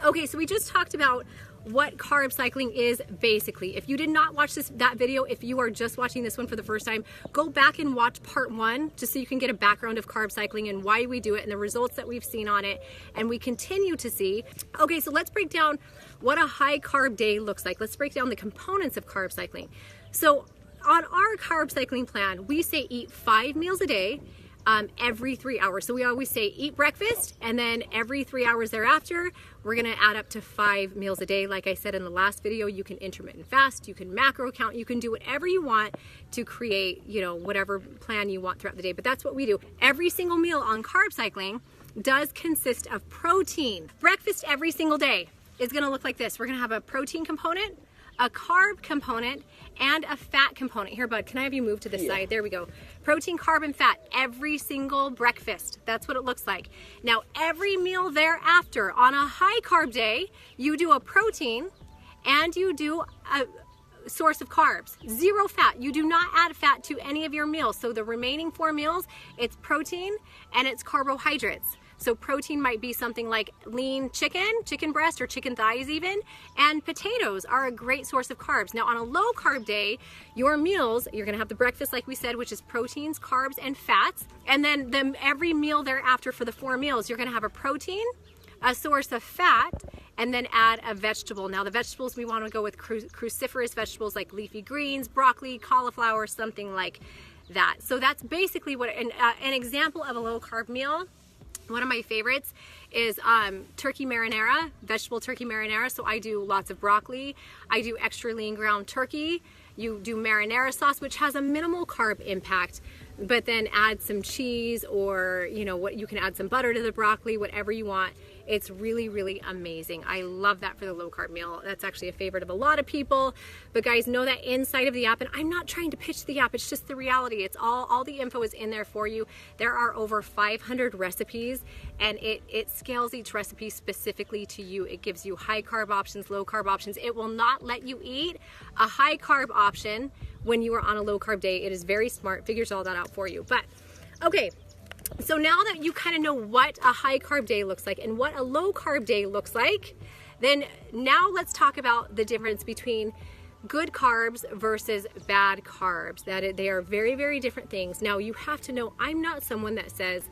Okay, so we just talked about what carb cycling is basically. If you did not watch that video, if you are just watching this one for the first time, go back and watch part 1 just so you can get a background of carb cycling and why we do it and the results that we've seen on it and we continue to see. Okay, so let's break down what a high carb day looks like. Let's break down the components of carb cycling. So on our carb cycling plan, we say eat 5 meals a day. Every 3 hours. So we always say eat breakfast, and then every 3 hours thereafter, we're gonna add up to 5 meals a day. Like I said in the last video, you can intermittent fast, you can macro count, you can do whatever you want to create, you know, whatever plan you want throughout the day. But that's what we do. Every single meal on carb cycling does consist of protein. Breakfast every single day is gonna look like this. We're gonna have a protein component, a carb component, and a fat component. Here, bud, can I have you move to this side? There we go. Protein, carb, and fat every single breakfast. That's what it looks like. Now, every meal thereafter, on a high carb day, you do a protein and you do a source of carbs. 0 fat. You do not add fat to any of your meals. So the remaining 4 meals, it's protein and it's carbohydrates. So protein might be something like lean chicken breast, or chicken thighs even, and potatoes are a great source of carbs. Now on a low carb day, your meals, you're gonna have the breakfast like we said, which is proteins, carbs, and fats. And then every meal thereafter for the 4 meals, you're gonna have a protein, a source of fat, and then add a vegetable. Now the vegetables, we wanna go with cruciferous vegetables like leafy greens, broccoli, cauliflower, something like that. So that's basically what, an example of a low carb meal. One of my favorites is turkey marinara, vegetable turkey marinara. So I do lots of broccoli. I do extra lean ground turkey. You do marinara sauce, which has a minimal carb impact, but then add some cheese, or you know what, you can add some butter to the broccoli, whatever you want. It's really, really amazing. I love that for the low carb meal. That's actually a favorite of a lot of people. But guys, know that inside of the app, and I'm not trying to pitch the app, it's just the reality. It's all the info is in there for you. There are over 500 recipes, and it scales each recipe specifically to you. It gives you high carb options, low carb options. It will not let you eat a high carb option when you are on a low carb day. It is very smart, figures all that out for you. But okay, so now that you kind of know what a high carb day looks like and what a low carb day looks like, then now let's talk about the difference between good carbs versus bad carbs. They are very, very different things. Now you have to know, I'm not someone that says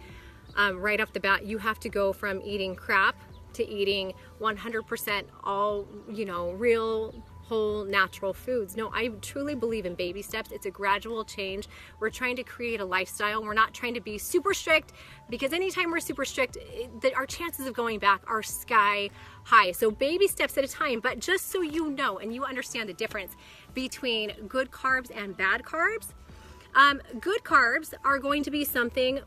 right off the bat, you have to go from eating crap to eating 100% all, you know, real, whole, natural foods. No, I truly believe in baby steps. It's a gradual change. We're trying to create a lifestyle. We're not trying to be super strict, because anytime we're super strict, our chances of going back are sky high. So baby steps at a time. But just so you know and you understand the difference between good carbs and bad carbs, good carbs are going to be something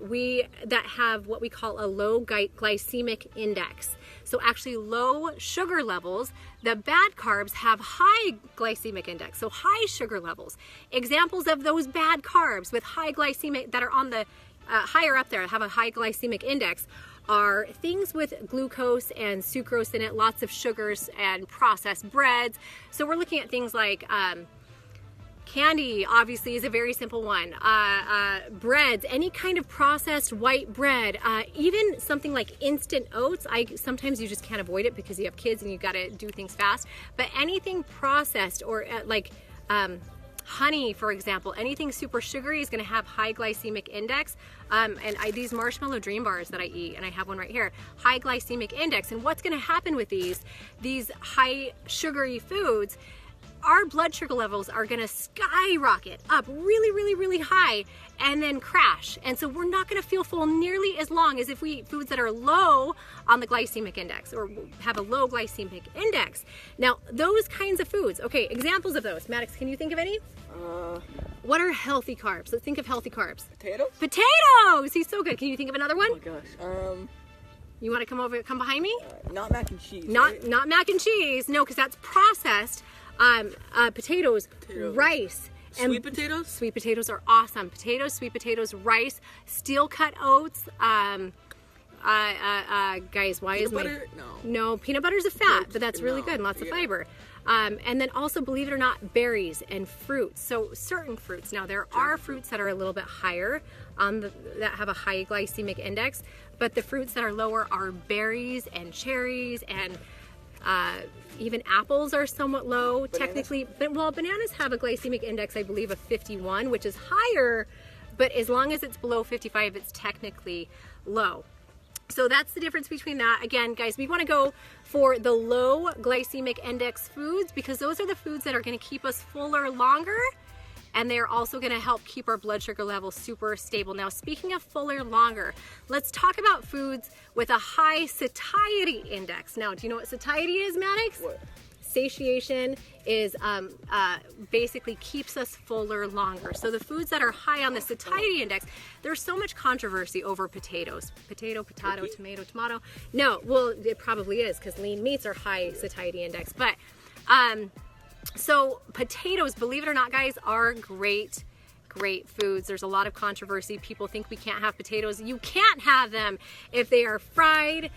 that have what we call a low glycemic index. So actually low sugar levels. The bad carbs have high glycemic index, so high sugar levels. Examples of those bad carbs with high glycemic, that are on the higher up there, have a high glycemic index, are things with glucose and sucrose in it, lots of sugars and processed breads. So we're looking at things like candy, obviously, is a very simple one. Breads, any kind of processed white bread, even something like instant oats. Sometimes you just can't avoid it because you have kids and you got to do things fast. But anything processed, or like honey, for example, anything super sugary is going to have high glycemic index. And these marshmallow dream bars that I eat, and I have one right here, high glycemic index. And what's going to happen with these high sugary foods? Our blood sugar levels are going to skyrocket up really, really, really high and then crash. And so we're not going to feel full nearly as long as if we eat foods that are low on the glycemic index, or have a low glycemic index. Now, those kinds of foods, okay, examples of those. Maddox, can you think of any? What are healthy carbs? Let's think of healthy carbs. Potatoes? Potatoes! He's so good. Can you think of another one? Oh my gosh. You want to come behind me? Not mac and cheese. Not mac and cheese. No, because that's processed. Potatoes, rice, and sweet potatoes. Sweet potatoes are awesome. Potatoes, sweet potatoes, rice, steel cut oats. Guys, why is butter? No, peanut butter is a fat, but that's really good. Lots of fiber. And then also, believe it or not, berries and fruits. So certain fruits. Now there are fruits that are a little bit higher that have a high glycemic index, but the fruits that are lower are berries and cherries and Even apples are somewhat low, technically. But, well, bananas have a glycemic index, I believe, of 51, which is higher, but as long as it's below 55, it's technically low. So that's the difference between that. Again, guys, we want to go for the low glycemic index foods because those are the foods that are going to keep us fuller longer, and they're also going to help keep our blood sugar levels super stable. Now, speaking of fuller longer, let's talk about foods with a high satiety index. Now, do you know what satiety is, Maddox? What? Satiation is basically keeps us fuller longer. So the foods that are high on the satiety index, there's so much controversy over potatoes. Potato, tomato. No, well, it probably is because lean meats are high satiety index. But so potatoes, believe it or not, guys, are great foods. There's a lot of controversy. People think we can't have potatoes. You can't have them if they are fried,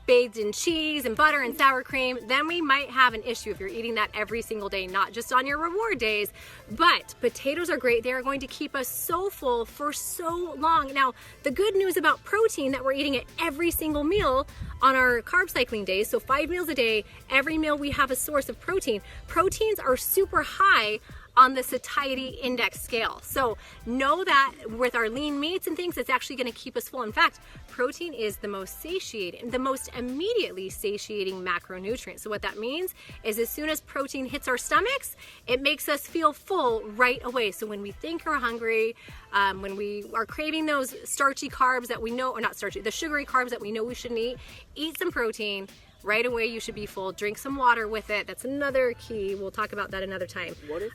bathed in cheese and butter and sour cream. Then we might have an issue if you're eating that every single day, not just on your reward days. But potatoes are great. They are going to keep us so full for so long. Now, the good news about protein that we're eating at every single meal on our carb cycling days, so 5 meals a day, every meal we have a source of protein. Proteins are super high on the satiety index scale. So know that with our lean meats and things, it's actually going to keep us full. In fact, protein is the most satiating, the most immediately satiating macronutrient. So what that means is as soon as protein hits our stomachs, it makes us feel full right away. So when we think we're hungry, when we are craving those starchy carbs that we know, or not starchy, the sugary carbs that we know we shouldn't eat some protein. Right away, you should be full. Drink some water with it. That's another key. We'll talk about that another time. What if?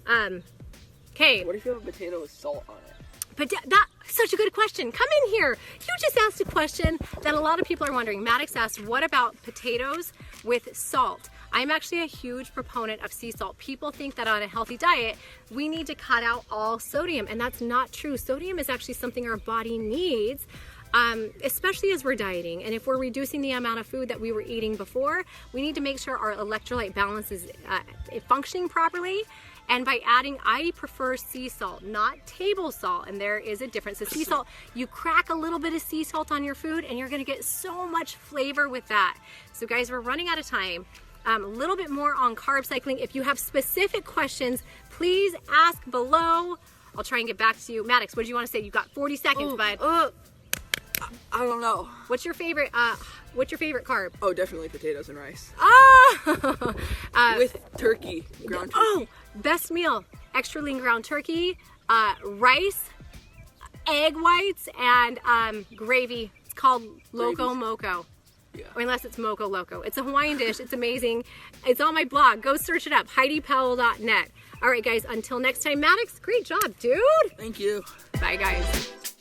Okay. What if you have a potato with salt on it? But that's such a good question. Come in here. You just asked a question that a lot of people are wondering. Maddox asked, what about potatoes with salt? I'm actually a huge proponent of sea salt. People think that on a healthy diet, we need to cut out all sodium, and that's not true. Sodium is actually something our body needs. Especially as we're dieting, and if we're reducing the amount of food that we were eating before, we need to make sure our electrolyte balance is functioning properly. And by adding, I prefer sea salt, not table salt, and there is a difference. The sea salt, you crack a little bit of sea salt on your food, and you're going to get so much flavor with that. So guys, we're running out of time. A little bit more on carb cycling. If you have specific questions, please ask below. I'll try and get back to you. Maddox, what did you want to say? You got 40 seconds, bud. I don't know. What's your favorite carb? Oh, definitely potatoes and rice. With turkey, ground turkey. Oh, best meal. Extra lean ground turkey, rice, egg whites, and gravy. It's called Loco Moco. Yeah. Or unless it's Moco Loco. It's a Hawaiian dish. It's amazing. It's on my blog. Go search it up. HeidiPowell.net. All right, guys. Until next time, Maddox, great job, dude. Thank you. Bye, guys.